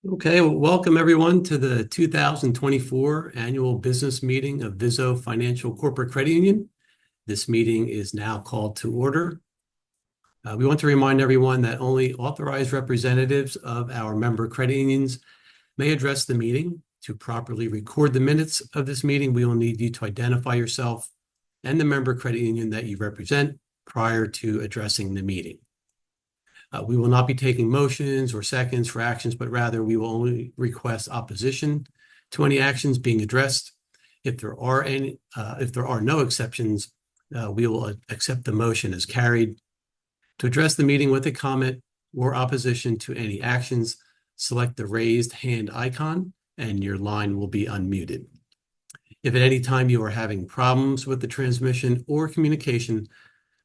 Okay, well, welcome everyone to the 2024 annual business meeting of Vizo Financial Corporate Credit Union. This meeting is now called to order. We want to remind everyone that only authorized representatives of our member credit unions may address the meeting. To properly record the minutes of this meeting, we will need you to identify yourself and the member credit union that you represent prior to addressing the meeting. We will not be taking motions or seconds for actions, but rather we will only request opposition to any actions being addressed. If there are no exceptions, we will accept the motion as carried. To address the meeting with a comment or opposition to any actions, select the raised hand icon and your line will be unmuted. If at any time you are having problems with the transmission or communication,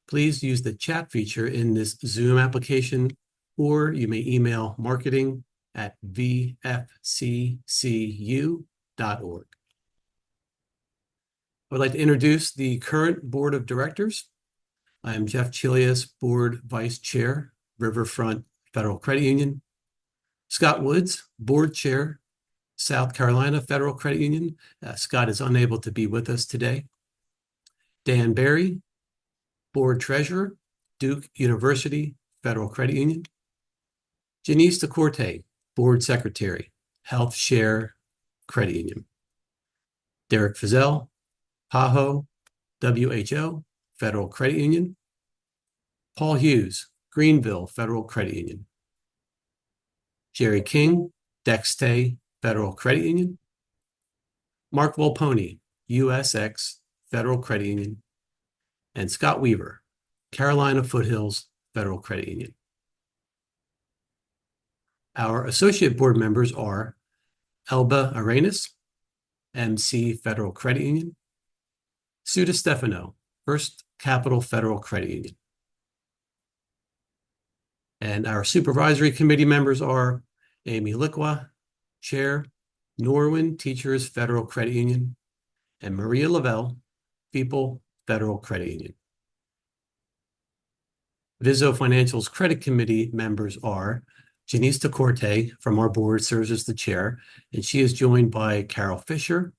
please use the chat feature in this Zoom application, or you may email marketing@vfccu.org. I would like to introduce the current board of directors. I am Jeff Chilius, board vice chair, Riverfront Federal Credit Union. Scott Woods, board chair, South Carolina Federal Credit Union. Scott is unable to be with us today. Dan Berry, board treasurer, Duke University Federal Credit Union. Janice DeCorte, board secretary, Health Share Credit Union. Derek Fizell, PAHO WHO Federal Credit Union. Paul Hughes, Greenville Federal Credit Union. Jerry King, Dextay Federal Credit Union. Mark Volponi, USX Federal Credit Union. And Scott Weaver, Carolina Foothills Federal Credit Union. Our associate board members are Elba Arenas, MC Federal Credit Union. Sue Stefano, First Capital Federal Credit Union. And our supervisory committee members are Amy Liqua, Chair, Norwin Teachers Federal Credit Union, and Maria Lavelle, People Federal Credit Union. Vizo Financial's credit committee members are Janice DeCorte from our board serves as the chair, and she is joined by Carol Fisher,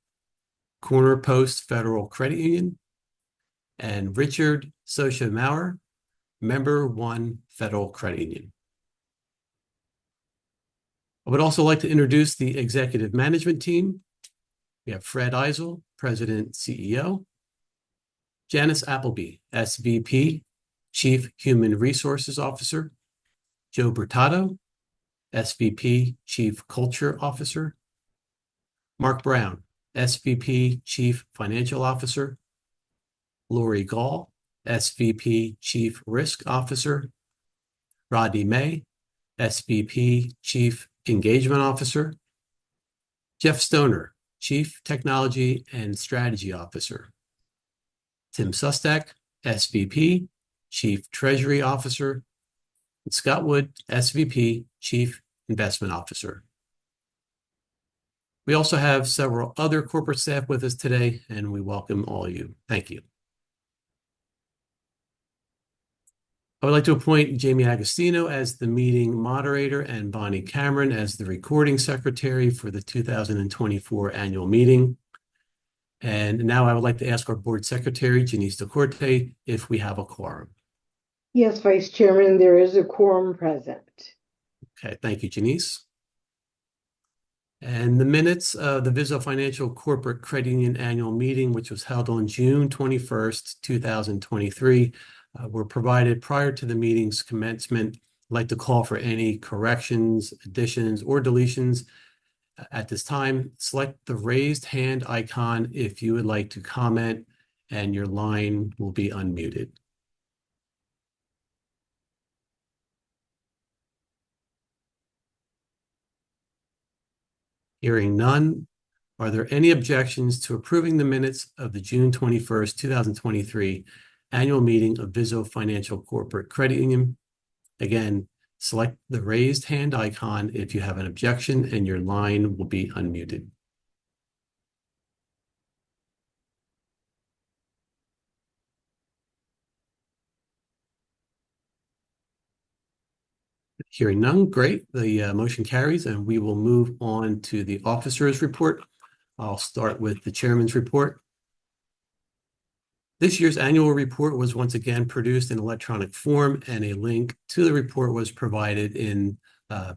Corner Post Federal Credit Union, and Richard Socha-Maurer, Member 1 Federal Credit Union. I would also like to introduce the executive management team. We have Fred Eisel, President, CEO. Janice Appleby, SVP, Chief Human Resources Officer. Joe Bertato, SVP, Chief Culture Officer. Mark Brown, SVP, Chief Financial Officer. Lori Gall, SVP, Chief Risk Officer. Rodney May, SVP, Chief Engagement Officer. Jeff Stoner, Chief Technology and Strategy Officer. Tim Sustak, SVP, Chief Treasury Officer. And Scott Wood, SVP, Chief Investment Officer. We also have several other corporate staff with us today, and we welcome all of you. Thank you. I would like to appoint Jamie Agostino as the meeting moderator and Bonnie Cameron as the recording secretary for the 2024 annual meeting. And now I would like to ask our board secretary, Janice DeCorte, if we have a quorum. Yes, Vice Chairman, there is a quorum present. Okay, thank you, Janice. And the minutes of the Vizo Financial Corporate Credit Union annual meeting, which was held on June 21st, 2023, were provided prior to the meeting's commencement. I'd like to call for any corrections, additions, or deletions. At this time, select the raised hand icon if you would like to comment, and your line will be unmuted. Hearing none, are there any objections to approving the minutes of the June 21st, 2023 annual meeting of Vizo Financial Corporate Credit Union? Again, select the raised hand icon if you have an objection, and your line will be unmuted. Hearing none, great. The motion carries, and we will move on to the officers' report. I'll start with the chairman's report. This year's annual report was once again produced in electronic form, and a link to the report was provided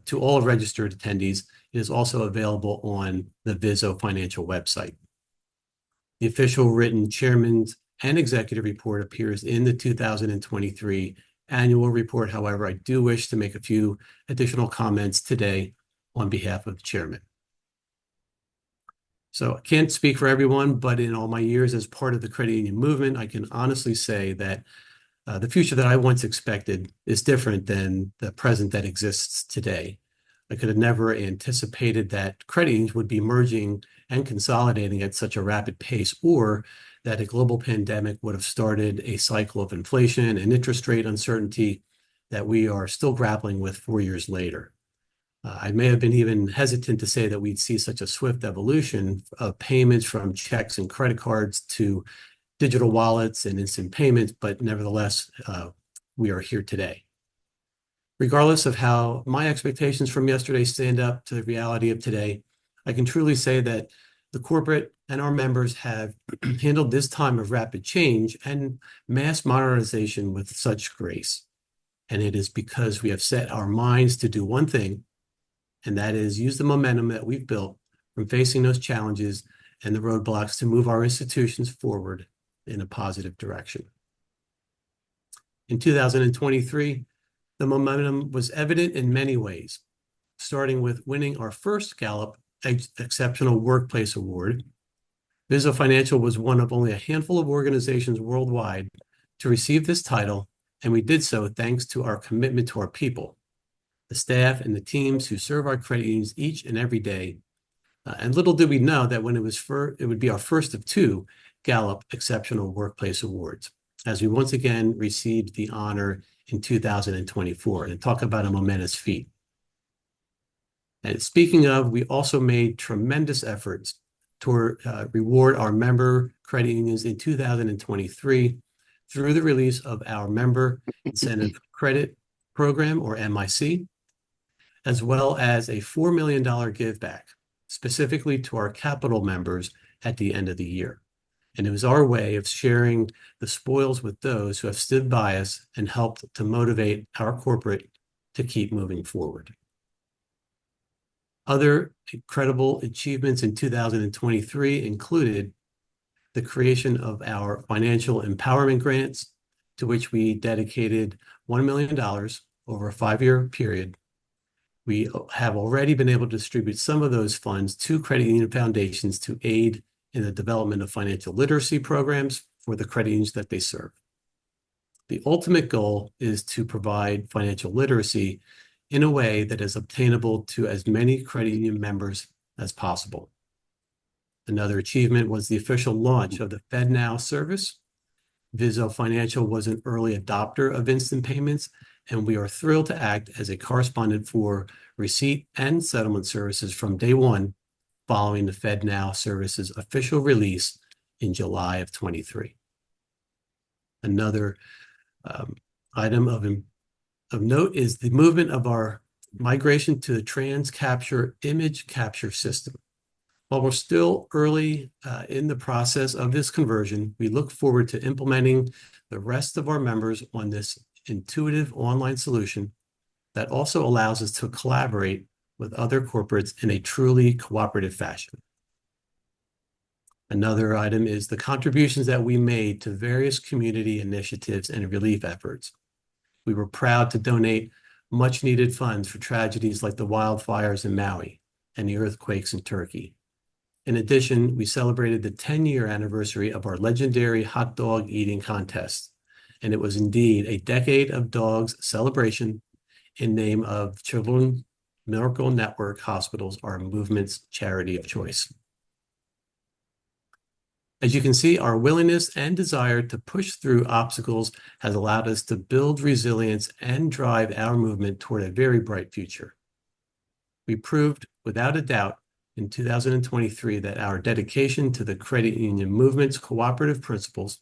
to all registered attendees. It is also available on the Vizo Financial website. The official written chairman's and executive report appears in the 2023 annual report. However, I do wish to make a few additional comments today on behalf of the chairman. So I can't speak for everyone, but in all my years as part of the credit union movement, I can honestly say that the future that I once expected is different than the present that exists today. I could have never anticipated that credit unions would be merging and consolidating at such a rapid pace, or that a global pandemic would have started a cycle of inflation and interest rate uncertainty that we are still grappling with 4 years later. I may have been even hesitant to say that we'd see such a swift evolution of payments from checks and credit cards to digital wallets and instant payments, but nevertheless, we are here today. Regardless of how my expectations from yesterday stand up to the reality of today, I can truly say that the corporate and our members have handled this time of rapid change and mass modernization with such grace. And it is because we have set our minds to do one thing, and that is use the momentum that we've built from facing those challenges and the roadblocks to move our institutions forward in a positive direction. In 2023, the momentum was evident in many ways, starting with winning our first Gallup Exceptional Workplace Award. Vizo Financial was one of only a handful of organizations worldwide to receive this title, and we did so thanks to our commitment to our people, the staff and the teams who serve our credit unions each and every day. And little did we know that when it would be our first of 2 Gallup Exceptional Workplace Awards, as we once again received the honor in 2024. And talk about a momentous feat. And speaking of, we also made tremendous efforts to reward our member credit unions in 2023 through the release of our Member Incentive Credit Program, or MIC, as well as a $4 million give back, specifically to our capital members at the end of the year. And it was our way of sharing the spoils with those who have stood by us and helped to motivate our corporate to keep moving forward. Other incredible achievements in 2023 included the creation of our financial empowerment grants, to which we dedicated $1 million over a 5-year period. We have already been able to distribute some of those funds to credit union foundations to aid in the development of financial literacy programs for the credit unions that they serve. The ultimate goal is to provide financial literacy in a way that is obtainable to as many credit union members as possible. Another achievement was the official launch of the FedNow service. Vizo Financial was an early adopter of instant payments, and we are thrilled to act as a correspondent for receipt and settlement services from day one, following the FedNow service's official release in July of 23. Another item of note is the movement of our migration to the TransCapture image capture system. While we're still early in the process of this conversion, we look forward to implementing the rest of our members on this intuitive online solution that also allows us to collaborate with other corporates in a truly cooperative fashion. Another item is the contributions that we made to various community initiatives and relief efforts. We were proud to donate much needed funds for tragedies like the wildfires in Maui and the earthquakes in Turkey. In addition, we celebrated the 10-year anniversary of our legendary hot dog eating contest, and it was indeed a decade of dogs celebration in name of Children's Miracle Network Hospitals, our movement's charity of choice. As you can see, our willingness and desire to push through obstacles has allowed us to build resilience and drive our movement toward a very bright future. We proved without a doubt in 2023 that our dedication to the credit union movement's cooperative principles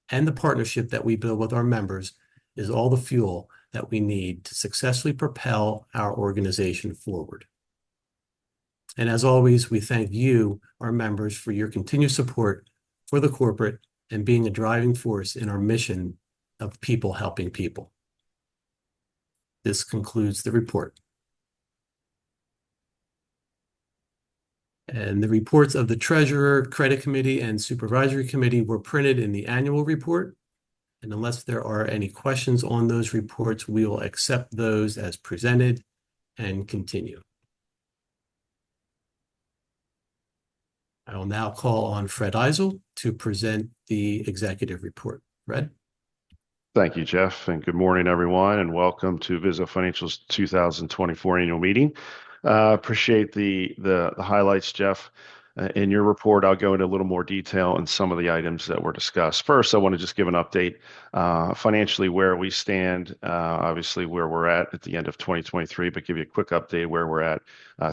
and the partnership that we build with our members is all the fuel that we need to successfully propel our organization forward. And as always, we thank you, our members, for your continued support for the corporate and being a driving force in our mission of people helping people. This concludes the report. And the reports of the Treasurer, Credit Committee, and Supervisory Committee were printed in the annual report. And unless there are any questions on those reports, we will accept those as presented and continue. I will now call on Fred Eisel to present the executive report. Fred? Thank you, Jeff, and good morning, everyone, and welcome to Vizo Financial's 2024 annual meeting. Appreciate the highlights, Jeff. In your report, I'll go into a little more detail on some of the items that were discussed. First, I want to just give an update financially where we stand, obviously where we're at the end of 2023, but give you a quick update where we're at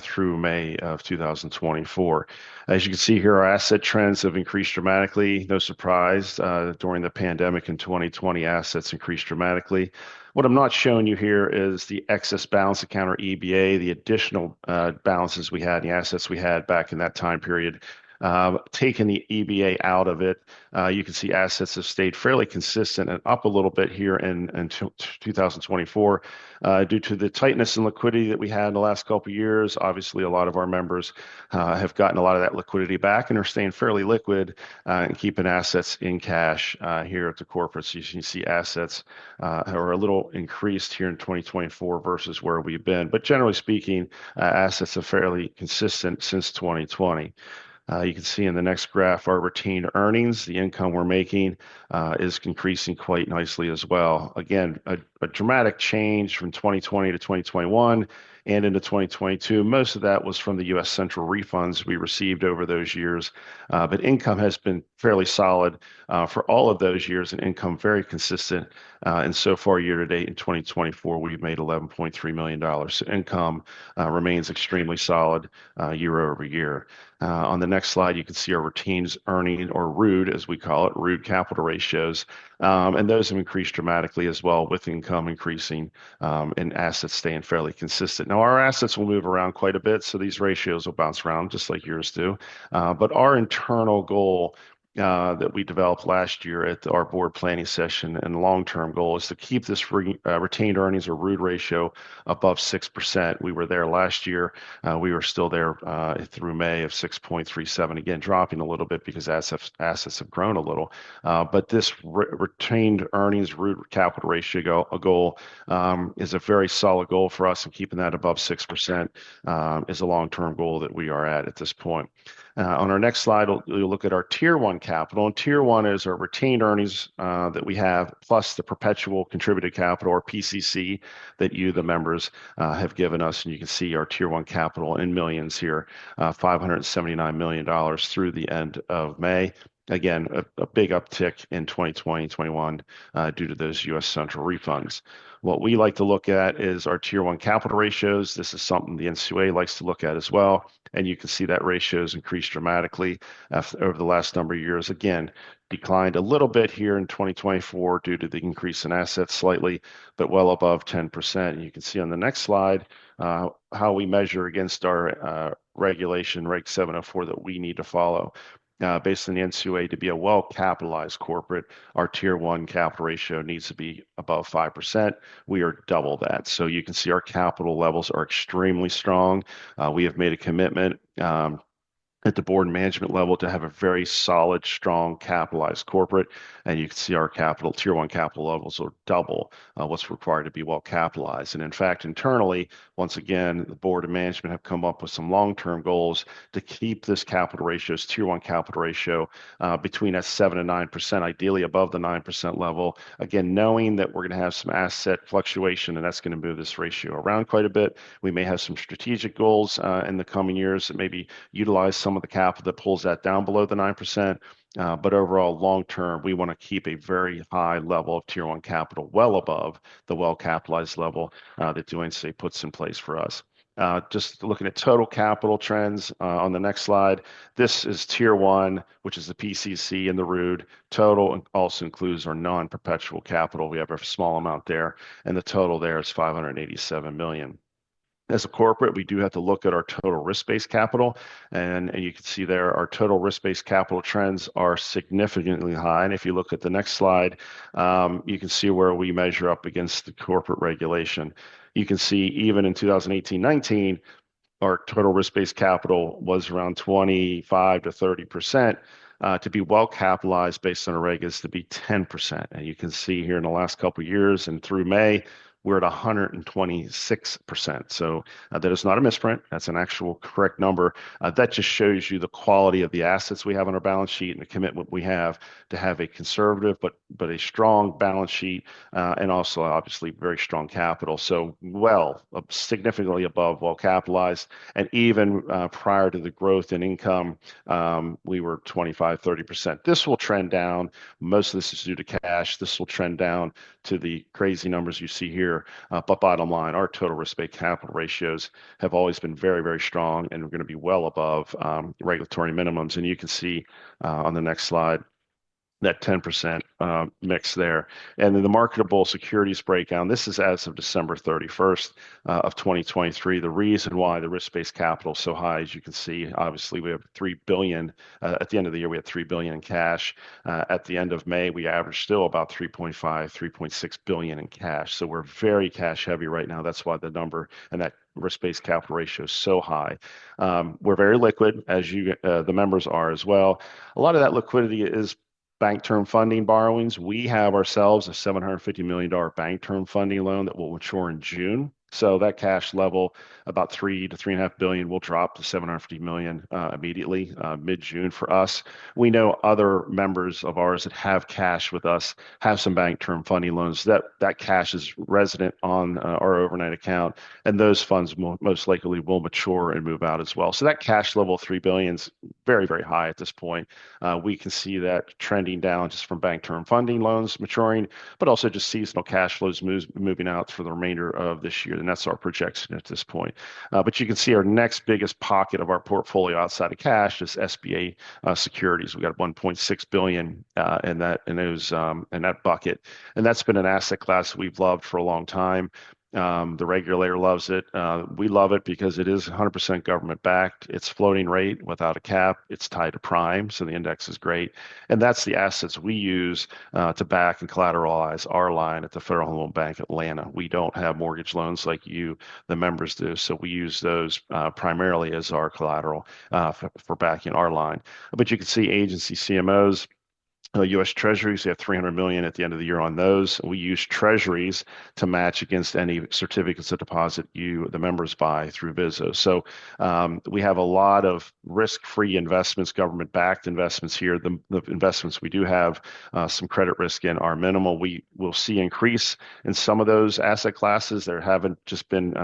through May of 2024. As you can see here, our asset trends have increased dramatically. No surprise, during the pandemic in 2020, assets increased dramatically. What I'm not showing you here is the excess balance account, or EBA, the additional balances we had, the assets we had back in that time period. Taking the EBA out of it, you can see assets have stayed fairly consistent and up a little bit here in 2024 due to the tightness and liquidity that we had in the last couple of years. Obviously, a lot of our members have gotten a lot of that liquidity back and are staying fairly liquid and keeping assets in cash here at the corporate. So you can see assets are a little increased here in 2024 versus where we've been. But generally speaking, assets are fairly consistent since 2020. You can see in the next graph, our retained earnings, the income we're making is increasing quite nicely as well. Again, a dramatic change from 2020 to 2021 and into 2022. Most of that was from the U.S. Central refunds we received over those years, but income has been fairly solid for all of those years, and income very consistent. And so far, year to date in 2024, we've made $11.3 million. So income remains extremely solid year over year. On the next slide, you can see our retained earnings, or RUD, as we call it, RUD capital ratios. And those have increased dramatically as well, with income increasing and assets staying fairly consistent. Now, our assets will move around quite a bit, so these ratios will bounce around just like yours do. But our internal goal that we developed last year at our board planning session and long-term goal is to keep this retained earnings, or RUD ratio, above 6%. We were there last year. We were still there through May of 6.37, again, dropping a little bit because assets have grown a little. But this retained earnings RUD capital ratio goal is a very solid goal for us, and keeping that above 6% is a long-term goal that we are at this point. On our next slide, you'll look at our Tier 1 capital. And Tier 1 is our retained earnings that we have, plus the perpetual contributed capital, or PCC, that you, the members, have given us. And you can see our Tier 1 capital in millions here, $579 million through the end of May. Again, a big uptick in 2020, 21 due to those U.S. Central refunds. What we like to look at is our Tier 1 capital ratios. This is something the NCUA likes to look at as well. And you can see that ratio has increased dramatically over the last number of years. Again, declined a little bit here in 2024 due to the increase in assets slightly, but well above 10%. And you can see on the next slide how we measure against our regulation, Reg 704, that we need to follow. Based on the NCUA, to be a well-capitalized corporate, our Tier 1 capital ratio needs to be above 5%. We are double that. So you can see our capital levels are extremely strong. We have made a commitment at the board and management level to have a very solid, strong, capitalized corporate. And you can see our capital, Tier 1 capital levels are double what's required to be well capitalized. And in fact, internally, once again, the board and management have come up with some long-term goals to keep this capital ratios, Tier 1 capital ratio, between that 7 and 9%, ideally above the 9% level. Again, knowing that we're going to have some asset fluctuation, and that's going to move this ratio around quite a bit. We may have some strategic goals in the coming years that maybe utilize some of the capital that pulls that down below the 9%. But overall, long term, we want to keep a very high level of Tier 1 capital, well above the well-capitalized level that the NCUA puts in place for us. Just looking at total capital trends on the next slide. This is Tier 1, which is the PCC and the RUD. Total also includes our non-perpetual capital. We have a small amount there, and the total there is 587 million. As a corporate, we do have to look at our total risk-based capital, and you can see there our total risk-based capital trends are significantly high. And if you look at the next slide, you can see where we measure up against the corporate regulation. You can see even in 2018-19, our total risk-based capital was around 25 to 30%. To be well capitalized based on a reg is to be 10%. And you can see here in the last couple of years and through May, we're at 126%. So that is not a misprint. That's an actual correct number. That just shows you the quality of the assets we have on our balance sheet and the commitment we have to have a conservative but a strong balance sheet and also obviously very strong capital. So significantly above well capitalized. And even prior to the growth in income, we were 25, 30%. This will trend down. Most of this is due to cash. This will trend down to the crazy numbers you see here. But bottom line, our total risk-based capital ratios have always been very, very strong, and we're going to be well above regulatory minimums. And you can see on the next slide that 10% mix there. And then the marketable securities breakdown, this is as of December 31st of 2023. The reason why the risk-based capital is so high, as you can see, obviously we have 3 billion. At the end of the year, we had 3 billion in cash. At the end of May, we averaged still about 3.5, 3.6 billion in cash. So we're very cash heavy right now. That's why the number and that risk-based capital ratio is so high. We're very liquid, as the members are as well. A lot of that liquidity is bank term funding borrowings. We have ourselves a $750 million bank term funding loan that will mature in June. So that cash level, about 3 to 3.5 billion, will drop to 750 million immediately, mid-June for us. We know other members of ours that have cash with us have some bank term funding loans. That cash is resident on our overnight account, and those funds most likely will mature and move out as well. So that cash level of 3 billion is very, very high at this point. We can see that trending down just from bank term funding loans maturing, but also just seasonal cash flows moving out for the remainder of this year. And that's our projection at this point. But you can see our next biggest pocket of our portfolio outside of cash is SBA securities. We got 1.6 billion in that bucket, and that's been an asset class we've loved for a long time. The regulator loves it. We love it because it is 100% government backed. It's floating rate without a cap. It's tied to prime, so the index is great. And that's the assets we use to back and collateralize our line at the Federal Home Loan Bank Atlanta. We don't have mortgage loans like you, the members, do, so we use those primarily as our collateral for backing our line. But you can see agency CMOs. U.S. Treasuries, we have 300 million at the end of the year on those. We use Treasuries to match against any certificates of deposit the members buy through Vizo. So we have a lot of risk-free investments, government-backed investments here. The investments we do have some credit risk in are minimal. We will see increase in some of those asset classes. There haven't just been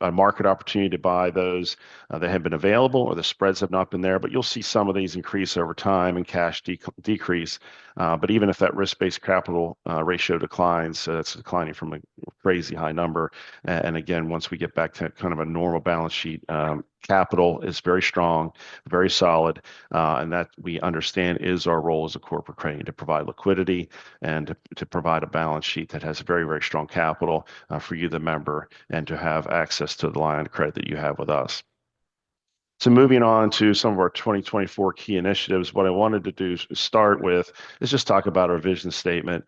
a market opportunity to buy those that have been available, or the spreads have not been there, but you'll see some of these increase over time and cash decrease. But even if that risk-based capital ratio declines, it's declining from a crazy high number. And again, once we get back to kind of a normal balance sheet, capital is very strong, very solid, and that we understand is our role as a corporate credit to provide liquidity and to provide a balance sheet that has very, very strong capital for you, the member, and to have access to the line of credit that you have with us. So moving on to some of our 2024 key initiatives, what I wanted to do start with is just talk about our vision statement.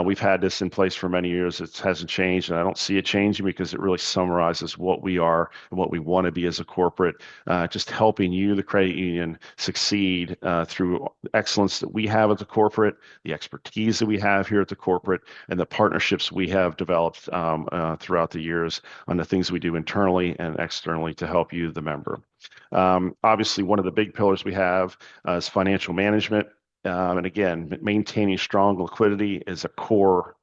We've had this in place for many years. It hasn't changed, and I don't see it changing because it really summarizes what we are and what we want to be as a corporate, just helping you, the credit union, succeed through excellence that we have at the corporate, the expertise that we have here at the corporate, and the partnerships we have developed throughout the years on the things we do internally and externally to help you, the member. Obviously, one of the big pillars we have is financial management. And again, maintaining strong liquidity is a core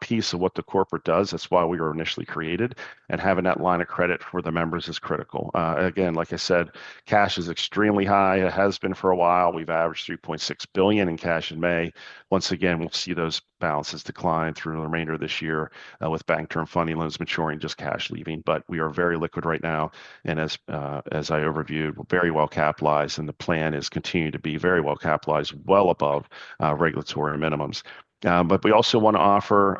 piece of what the corporate does. That's why we were initially created, and having that line of credit for the members is critical. Again, like I said, cash is extremely high. It has been for a while. We've averaged 3.6 billion in cash in May. Once again, we'll see those balances decline through the remainder of this year with bank term funding loans maturing, just cash leaving. But we are very liquid right now. And as I overviewed, we're very well capitalized, and the plan is continue to be very well capitalized, well above regulatory minimums. But we also want to offer,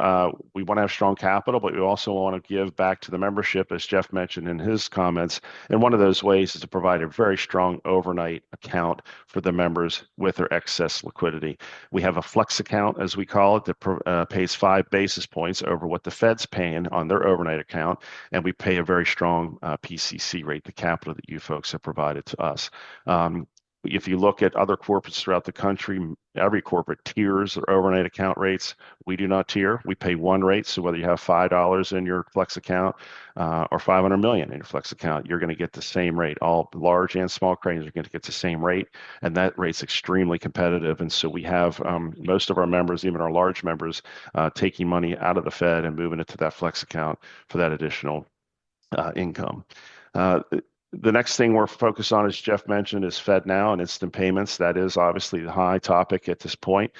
we want to have strong capital, but we also want to give back to the membership, as Jeff mentioned in his comments. And one of those ways is to provide a very strong overnight account for the members with their excess liquidity. We have a flex account, as we call it, that pays 5 basis points over what the Fed's paying on their overnight account. And we pay a very strong PCC rate, the capital that you folks have provided to us. If you look at other corporates throughout the country, every corporate tiers their overnight account rates. We do not tier. We pay one rate. So whether you have $5 in your flex account or 500 million in your flex account, you're going to get the same rate. All large and small creditors are going to get the same rate, and that rate's extremely competitive. And so we have most of our members, even our large members, taking money out of the Fed and moving it to that flex account for that additional income. The next thing we're focused on, as Jeff mentioned, is FedNow and instant payments. That is obviously the high topic at this point.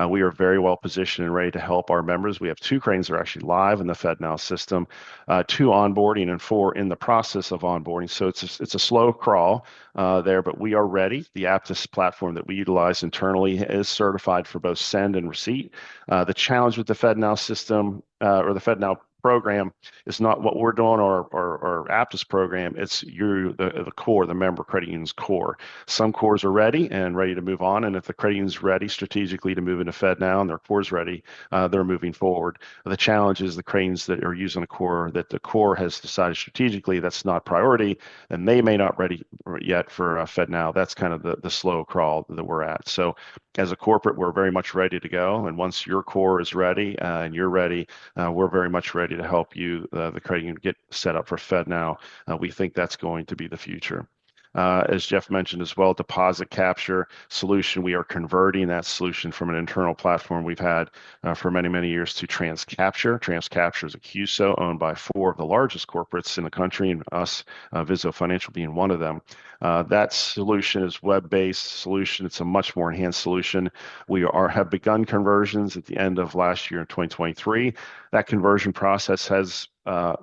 We are very well positioned and ready to help our members. We have 2 cranes that are actually live in the FedNow system, 2 onboarding and 4 in the process of onboarding. So it's a slow crawl there, but we are ready. The Aptus platform that we utilize internally is certified for both send and receipt. The challenge with the FedNow system or the FedNow program is not what we're doing or Aptus program. It's the core, the member credit union's core. Some cores are ready to move on, and if the credit union's ready strategically to move into FedNow and their core's ready, they're moving forward. The challenge is the credit unions that are using a core that the core has decided strategically that's not priority, and they may not ready yet for FedNow. That's kind of the slow crawl that we're at. So as a corporate, we're very much ready to go, and once your core is ready and you're ready, we're very much ready to help you, the credit union, get set up for FedNow. We think that's going to be the future. As Jeff mentioned as well, deposit capture solution. We are converting that solution from an internal platform we've had for many, many years to TransCapture. TransCapture is a QSO owned by 4 of the largest corporates in the country, and us, Vizo Financial, being one of them. That solution is web-based solution. It's a much more enhanced solution. We have begun conversions at the end of last year in 2023. That conversion process has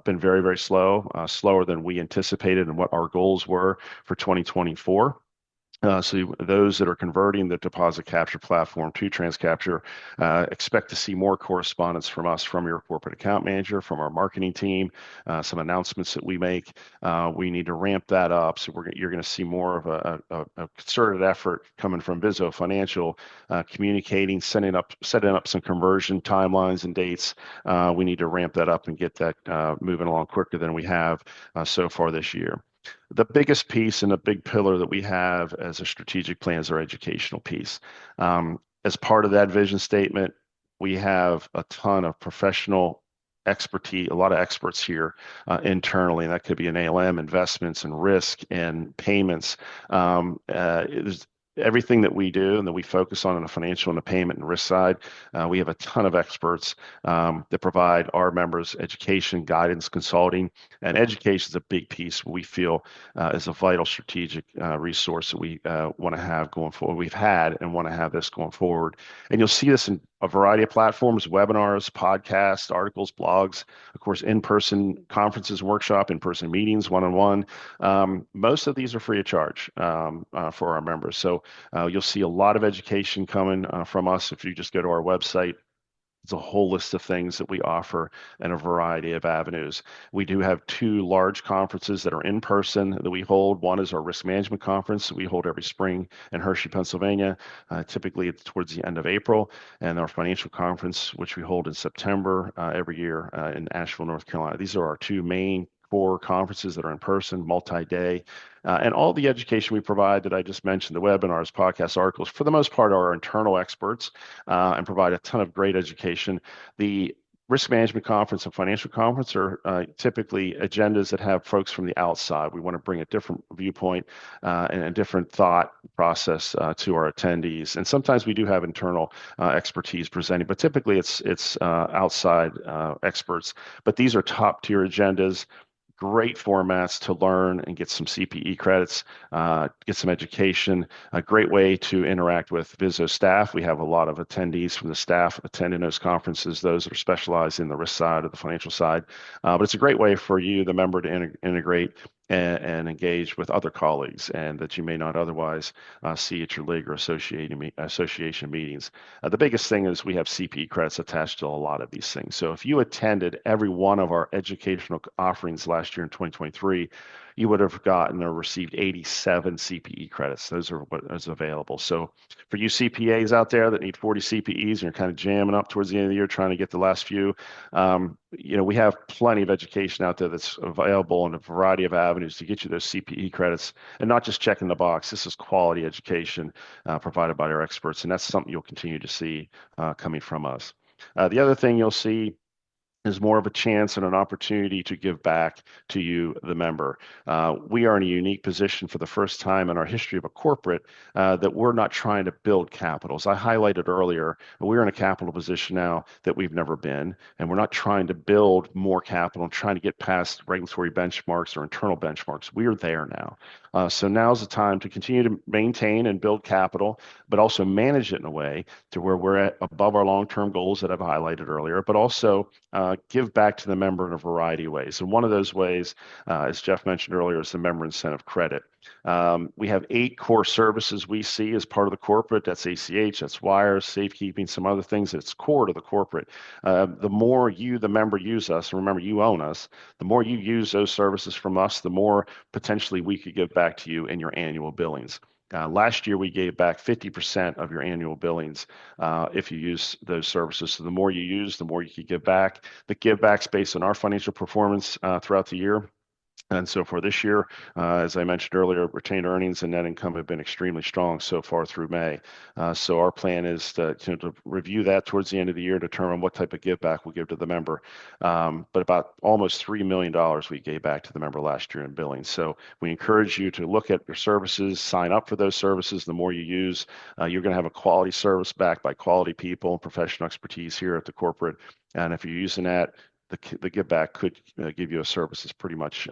been very, very slow, slower than we anticipated and what our goals were for 2024. So those that are converting the deposit capture platform to TransCapture, expect to see more correspondence from us, from your corporate account manager, from our marketing team, some announcements that we make. We need to ramp that up. So you're going to see more of a concerted effort coming from Vizo Financial, communicating, setting up some conversion timelines and dates. We need to ramp that up and get that moving along quicker than we have so far this year. The biggest piece and a big pillar that we have as a strategic plan is our educational piece. As part of that vision statement, we have a ton of professional expertise, a lot of experts here internally, and that could be in ALM, investments, and risk, and payments. There's everything that we do and that we focus on the financial and the payment and risk side. We have a ton of experts that provide our members education, guidance, consulting, and education is a big piece we feel is a vital strategic resource that we want to have going forward. We've had and want to have this going forward. And you'll see this in a variety of platforms: webinars, podcasts, articles, blogs, of course, in-person conferences, workshop, in-person meetings, one-on-one. Most of these are free of charge for our members. So you'll see a lot of education coming from us. If you just go to our website, it's a whole list of things that we offer in a variety of avenues. We do have 2 large conferences that are in person that we hold. One is our risk management conference that we hold every spring in Hershey, Pennsylvania. Typically it's towards the end of April, and our financial conference, which we hold in September every year in Asheville, North Carolina. These are our 2 main core conferences that are in person, multi-day. And all the education we provide that I just mentioned, the webinars, podcasts, articles, for the most part are our internal experts and provide a ton of great education. The risk management conference and financial conference are typically agendas that have folks from the outside. We want to bring a different viewpoint and a different thought process to our attendees. And sometimes we do have internal expertise presenting, but typically it's outside experts. But these are top tier agendas. great formats to learn and get some CPE credits, get some education, a great way to interact with Vizo staff. We have a lot of attendees from the staff attending those conferences, those that are specialized in the risk side or the financial side. But it's a great way for you, the member, to integrate and engage with other colleagues and that you may not otherwise see at your league or association meetings. The biggest thing is we have CPE credits attached to a lot of these things. So if you attended every one of our educational offerings last year in 2023, you would have gotten or received 87 CPE credits. Those are what is available. So for you CPAs out there that need 40 CPEs and you're kind of jamming up towards the end of the year trying to get the last few, we have plenty of education out there that's available in a variety of avenues to get you those CPE credits and not just checking the box. This is quality education provided by our experts, and that's something you'll continue to see coming from us. The other thing you'll see is more of a chance and an opportunity to give back to you, the member. We are in a unique position for the first time in our history of a corporate that we're not trying to build capital. As I highlighted earlier, we're in a capital position now that we've never been, and we're not trying to build more capital and trying to get past regulatory benchmarks or internal benchmarks. We are there now. So now's the time to continue to maintain and build capital, but also manage it in a way to where we're at above our long-term goals that I've highlighted earlier, but also give back to the member in a variety of ways. And one of those ways, as Jeff mentioned earlier, is the member incentive credit. We have 8 core services we see as part of the corporate. That's ACH, that's wires, safekeeping, some other things that's core to the corporate. The more you, the member, use us, and remember, you own us, the more you use those services from us, the more potentially we could give back to you in your annual billings. Last year, we gave back 50% of your annual billings if you use those services. So the more you use, the more you can give back. The give back's based on our financial performance throughout the year. And so for this year, as I mentioned earlier, retained earnings and net income have been extremely strong so far through May. So our plan is to review that towards the end of the year, determine what type of give back we'll give to the member. But about almost $3 million we gave back to the member last year in billing. So we encourage you to look at your services, sign up for those services. The more you use, you're going to have a quality service backed by quality people and professional expertise here at the corporate. And if you're using that, the give back could give you a service that's pretty much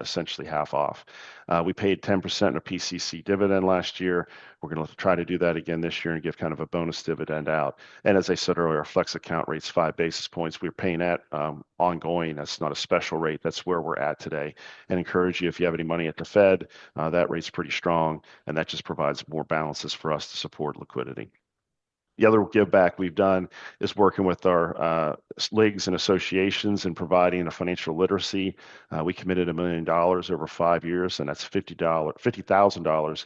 essentially half off. We paid 10% of PCC dividend last year. We're going to try to do that again this year and give kind of a bonus dividend out. And as I said earlier, our flex account rate's 5 basis points. We're paying that ongoing. That's not a special rate. That's where we're at today. And encourage you, if you have any money at the Fed, that rate's pretty strong, and that just provides more balances for us to support liquidity. The other give back we've done is working with our leagues and associations and providing a financial literacy. We committed $1 million over 5 years, and that's $50,000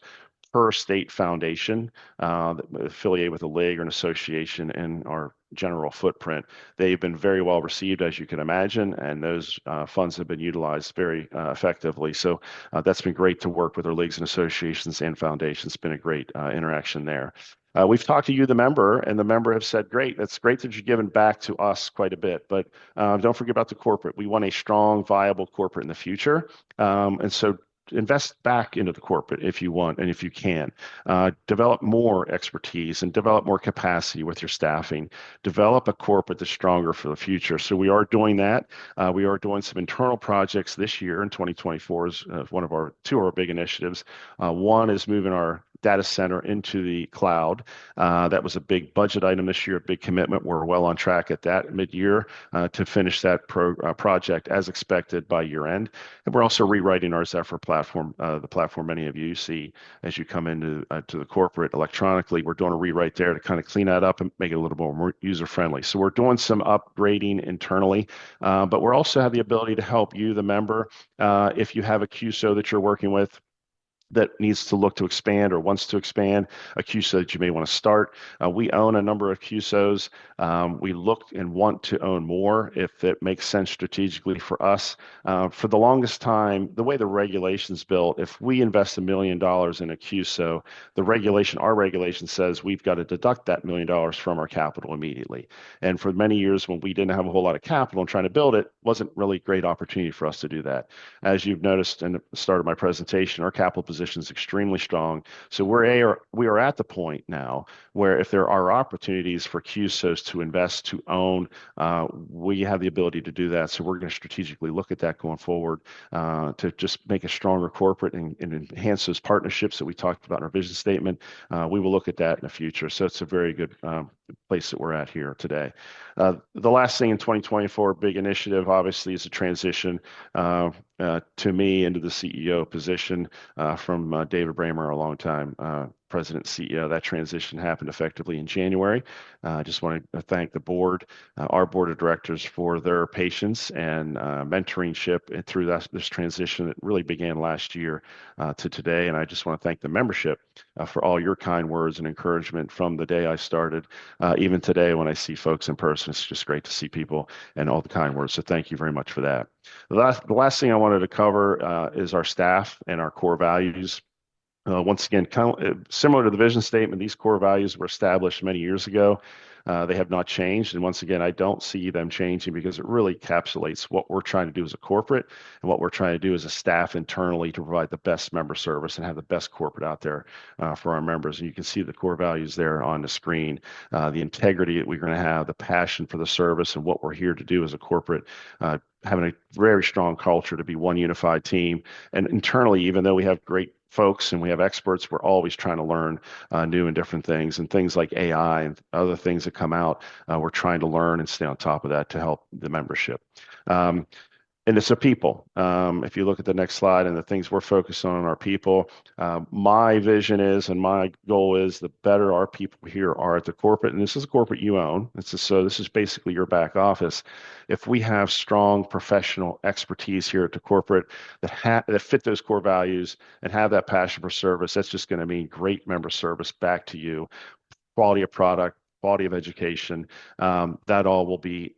per state foundation affiliated with a league or an association in our general footprint. They've been very well received, as you can imagine, and those funds have been utilized very effectively. So that's been great to work with our leagues and associations and foundations. It's been a great interaction there. We've talked to you, the member, and the member have said, great, that's great that you're giving back to us quite a bit, but don't forget about the corporate. We want a strong, viable corporate in the future. And so invest back into the corporate if you want and if you can. Develop more expertise and develop more capacity with your staffing. Develop a corporate that's stronger for the future. So we are doing that. We are doing some internal projects this year in 2024 is one of our 2 of our big initiatives. One is moving our data center into the cloud. That was a big budget item this year, a big commitment. We're well on track at that mid-year to finish that project as expected by year end. And we're also rewriting our Zephyr platform, the platform many of you see as you come into to the corporate electronically. We're doing a rewrite there to kind of clean that up and make it a little more user-friendly. So we're doing some upgrading internally, but we're also have the ability to help you, the member, if you have a QSO that you're working with that needs to look to expand or wants to expand, a QSO that you may want to start. We own a number of QSOs. We look and want to own more if it makes sense strategically for us. For the longest time, the way the regulation's built, if we invest $1 million in a QSO, our regulation says we've got to deduct that $1 million from our capital immediately. And for many years when we didn't have a whole lot of capital and trying to build it, wasn't really a great opportunity for us to do that. As you've noticed in the start of my presentation, our capital position position is extremely strong. So we are at the point now where if there are opportunities for CUSOs to invest, to own, we have the ability to do that. So we're going to strategically look at that going forward to just make a stronger corporate and enhance those partnerships that we talked about in our vision statement. We will look at that in the future. So it's a very good place that we're at here today. The last thing in 2024, big initiative, obviously, is a transition to me into the CEO position from David Bramer, a longtime president and CEO. That transition happened effectively in January. I just want to thank the board, our board of directors, for their patience and mentoringship through this transition that really began last year to today. And I just want to thank the membership for all your kind words and encouragement from the day I started, even today when I see folks in person. It's just great to see people and all the kind words. So thank you very much for that. The last thing I wanted to cover is our staff and our core values. Once again, similar to the vision statement, these core values were established many years ago. They have not changed. And once again, I don't see them changing because it really encapsulates what we're trying to do as a corporate and what we're trying to do as a staff internally to provide the best member service and have the best corporate out there for our members. And you can see the core values there on the screen, the integrity that we're going to have, the passion for the service and what we're here to do as a corporate, having a very strong culture to be one unified team. And internally, even though we have great folks and we have experts, we're always trying to learn new and different things, and things like AI and other things that come out. We're trying to learn and stay on top of that to help the membership. And it's a people. If you look at the next slide and the things we're focused on our people, my vision is and my goal is the better our people here are at the corporate, and this is a corporate you own. So this is basically your back office. If we have strong professional expertise here at the corporate that fit those core values and have that passion for service, that's just going to mean great member service back to you, quality of product, quality of education. That all will be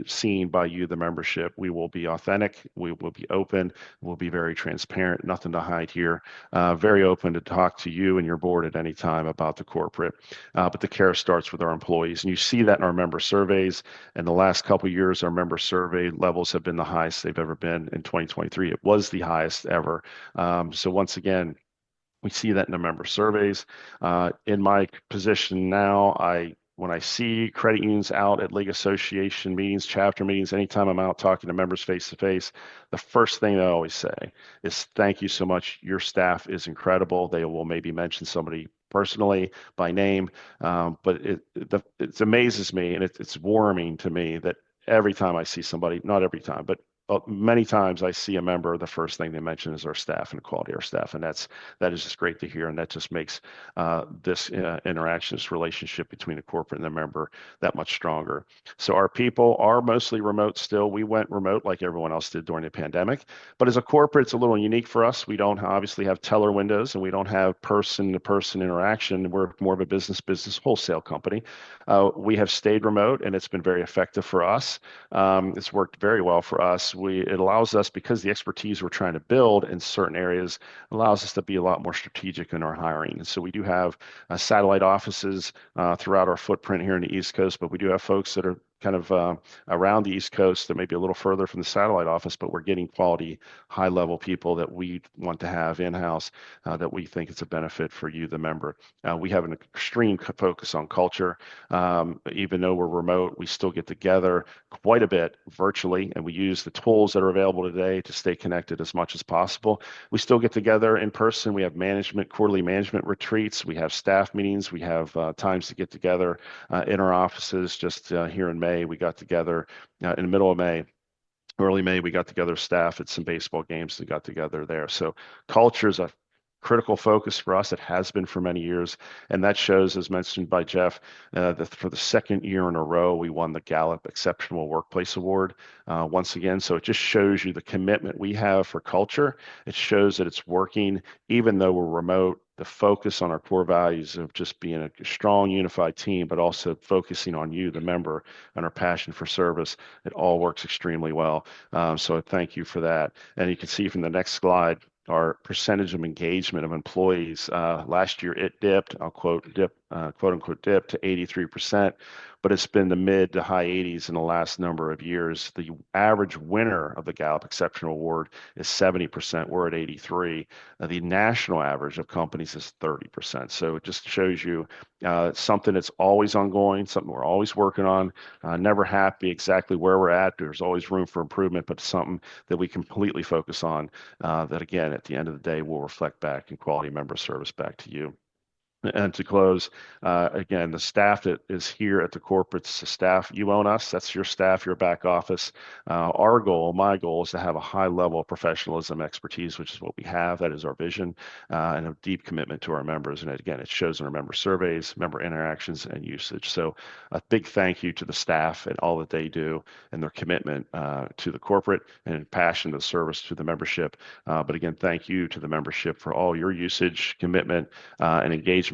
seen by you, the membership. We will be authentic. We will be open. We'll be very transparent. Nothing to hide here. Very open to talk to you and your board at any time about the corporate. But the care starts with our employees. And you see that in our member surveys. In the last couple of years, our member survey levels have been the highest they've ever been. In 2023, it was the highest ever. So once again, we see that in the member surveys. In my position now, when I see credit unions out at league association meetings, chapter meetings, anytime I'm out talking to members face to face, the first thing I always say is, thank you so much. Your staff is incredible. They will maybe mention somebody personally by name, but it amazes me, and it's warming to me that every time I see somebody, not every time, but many times I see a member, the first thing they mention is our staff and the quality of our staff. And that is just great to hear. And that just makes this interaction, this relationship between the corporate and the member that much stronger. So our people are mostly remote still. We went remote like everyone else did during the pandemic. But as a corporate, it's a little unique for us. We don't obviously have teller windows and we don't have person-to-person interaction. We're more of a business wholesale company. We have stayed remote and it's been very effective for us. It's worked very well for us. It allows us, because the expertise we're trying to build in certain areas allows us to be a lot more strategic in our hiring. And so we do have satellite offices throughout our footprint here in the East Coast, but we do have folks that are kind of around the East Coast that may be a little further from the satellite office, but we're getting quality, high-level people that we want to have in-house that we think it's a benefit for you, the member. We have an extreme focus on culture. Even though we're remote, we still get together quite a bit virtually, and we use the tools that are available today to stay connected as much as possible. We still get together in person. We have quarterly management retreats. We have staff meetings. We have times to get together in our offices. Just here in May, we got together in the middle of May. Early May, we got together staff at some baseball games and got together there. So culture is a critical focus for us. It has been for many years. And that shows, as mentioned by Jeff, that for the second year in a row, we won the Gallup Exceptional Workplace Award once again. So it just shows you the commitment we have for culture. It shows that it's working, even though we're remote. The focus on our core values of just being a strong, unified team, but also focusing on you, the member, and our passion for service. It all works extremely well. So thank you for that. And you can see from the next slide, our percentage of engagement of employees last year, it dipped, quote unquote, dipped to 83%. but it's been the mid to high 80s in the last number of years. The average winner of the Gallup Exceptional Award is 70%. We're at 83. The national average of companies is 30%. So it just shows you something that's always ongoing, something we're always working on, never happy exactly where we're at. There's always room for improvement, but something that we completely focus on that, again, at the end of the day, will reflect back in quality member service back to you. And to close, again, the staff that is here at the corporates, the staff, you own us, that's your staff, your back office. Our goal, my goal, is to have a high level of professionalism, expertise, which is what we have. That is our vision, and a deep commitment to our members. And again, it shows in our member surveys, member interactions, and usage. So a big thank you to the staff and all that they do and their commitment to the corporate and passion to service to the membership. But again, thank you to the membership for all your usage, commitment, and engagement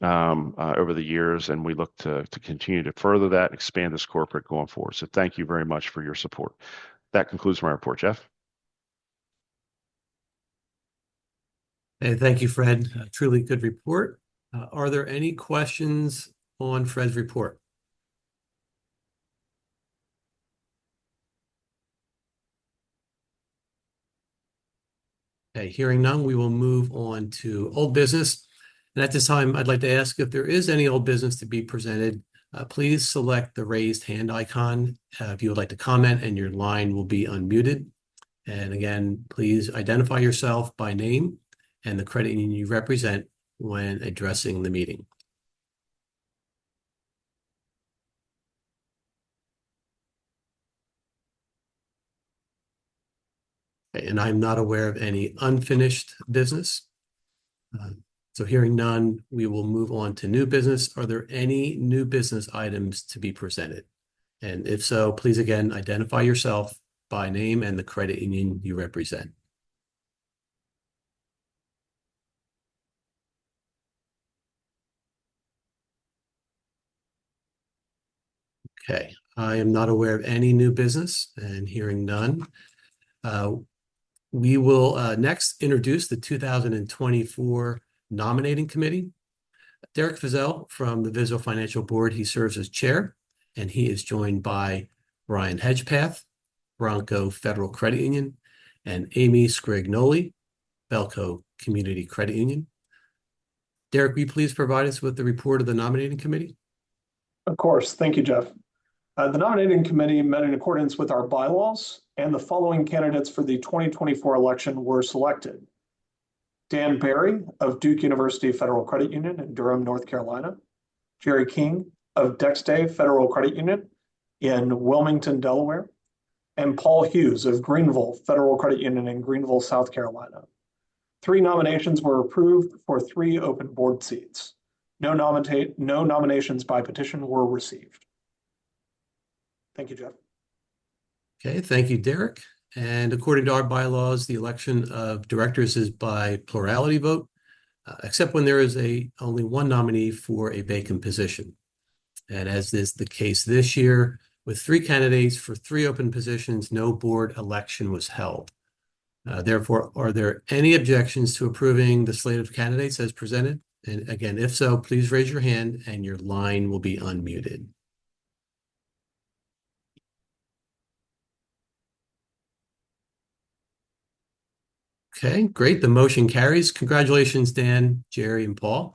over the years, and we look to continue to further that and expand this corporate going forward. So thank you very much for your support. That concludes my report, Jeff. Hey, thank you, Fred. A truly good report. Are there any questions on Fred's report? Okay, hearing none, we will move on to old business. And at this time, I'd like to ask if there is any old business to be presented. Please select the raised hand icon if you would like to comment, and your line will be unmuted. And again, please identify yourself by name and the credit union you represent when addressing the meeting. Okay, and I'm not aware of any unfinished business. So hearing none, we will move on to new business. Are there any new business items to be presented? And if so, please again, identify yourself by name and the credit union you represent. Okay, I am not aware of any new business, and hearing none, we will next introduce the 2024 nominating committee. Derek Vizo from the Vizo Financial Board, he serves as chair, and he is joined by Brian Hedgepath, Bronco Federal Credit Union, and Amy Scrignoli, Belco Community Credit Union. Derek, will you please provide us with the report of the nominating committee? Of course. Thank you, Jeff. The nominating committee met in accordance with our bylaws, and the following candidates for the 2024 election were selected. Dan Barry of Duke University Federal Credit Union in Durham, North Carolina. Jerry King of Dexday Federal Credit Union in Wilmington, Delaware. And Paul Hughes of Greenville Federal Credit Union in Greenville, South Carolina. 3 nominations were approved for 3 open board seats. No nominations by petition were received. Thank you, Jeff. Okay, thank you, Derek. And according to our bylaws, the election of directors is by plurality vote, except when there is only one nominee for a vacant position. And as is the case this year, with 3 candidates for 3 open positions, no board election was held. Therefore, are there any objections to approving the slate of candidates as presented? And again, if so, please raise your hand and your line will be unmuted. Okay, great. The motion carries. Congratulations, Dan, Jerry, and Paul.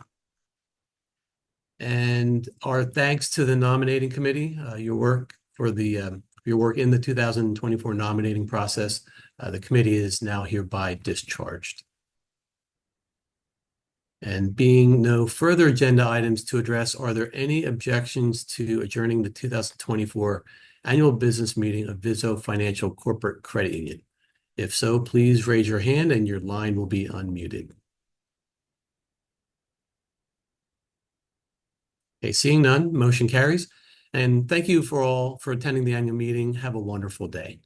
And our thanks to the nominating committee, your work in the 2024 nominating process. The committee is now hereby discharged. And being no further agenda items to address, are there any objections to adjourning the 2024 annual business meeting of Vizo Financial Corporate Credit Union? If so, please raise your hand and your line will be unmuted. Okay, seeing none, motion carries. And thank you for attending the annual meeting. Have a wonderful day.